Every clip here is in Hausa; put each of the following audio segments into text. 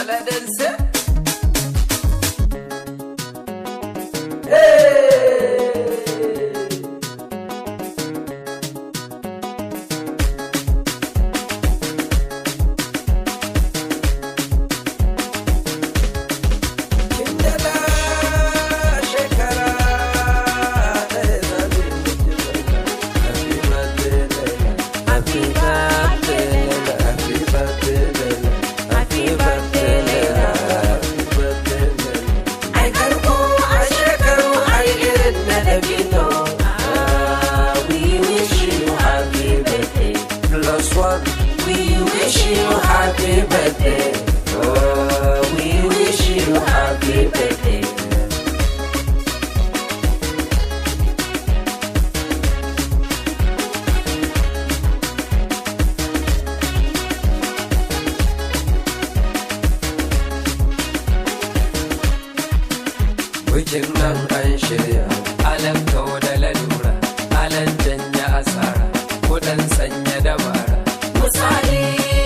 aladense. We wish you happy birthday. Oh, we wish you happy birthday. Bikin nan an shirya, alan kawo da lalura, alan janya asara, kudan sanya dabara. Misali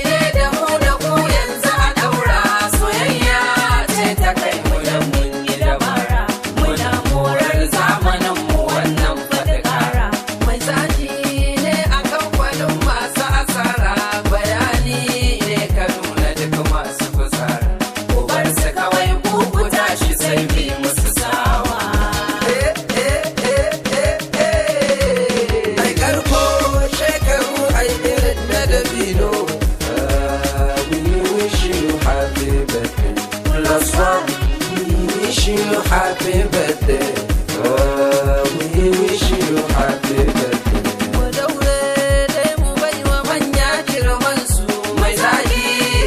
ne da mu da ku yanzu a daura, soyayya ce ta kai mu da mun yi dabara. Muna morar zamanin mu wannan faɗi ƙara. Mai zaji ne a kamfanin masu asara, bayani ne ka nuna duk masu fusara. Ku bar su kawai ku tashi sai bi musu sawa. Ai karko shekaru ai irin na dabino. We wish you happy birthday. Plus one, We wish you happy birthday. We wish you happy birthday. Mu daure dai mu bai wa manya girman su. mai zagi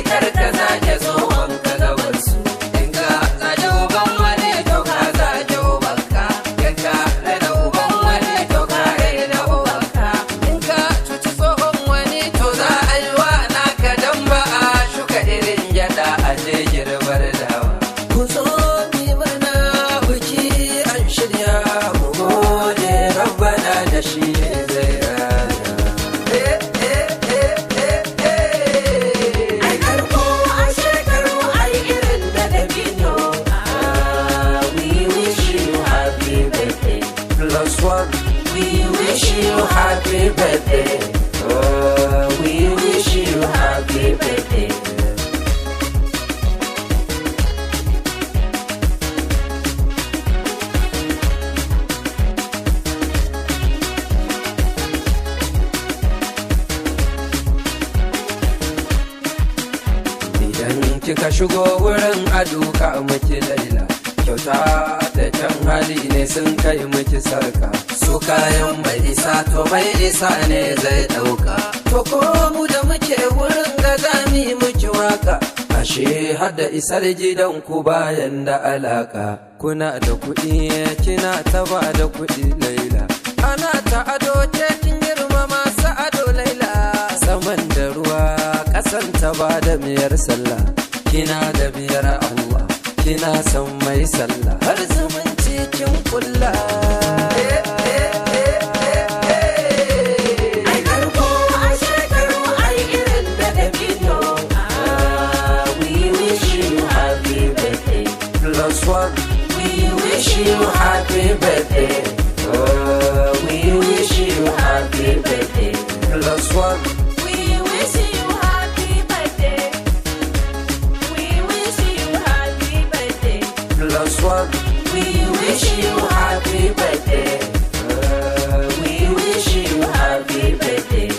karka zage tsohon ka gabar su. In ka zage uban wani to ka zage ubanka. In ka raina uban wani to ka raina ubanka. In ka cuci tsohon wani to za a yi wa naka dan ba a shuka irin gyada a je girbar dawa. Ku zo mi mana biki an shirya mu gode rabbana da shi ne zai rana. Ai karko a shekaru ai irin da dabino. We wish you happy birthday. Plus one. We wish you happy birthday. We wish you happy birthday. Idan kika shigo wurin aduka miki laila, kyauta da kyan hali ne sun kai miki sarka. Su kayan mai isa to mai isa ne zai dauka. To ko mu da muke wurin ga zami miki waka. Ashe hada isar gidan ku bayan da alaka. Kuna da kuɗi kina ta ba da kuɗi laila. Ana ta ado ce kin girma masu ado laila. Saman da ruwa ƙasan ta ba da miyar sallah. Kina da biyar Allah, kina son mai sallah. Har zumunci kin kulla. Ai karko a shekaru ai irin da dabino. We wish you happy birthday. Plus one. We wish you happy birthday. We wish you happy birthday. Plus one. We wish you happy birthday. We wish you happy birthday. Plus one. We wish you happy birthday. We wish you happy birthday.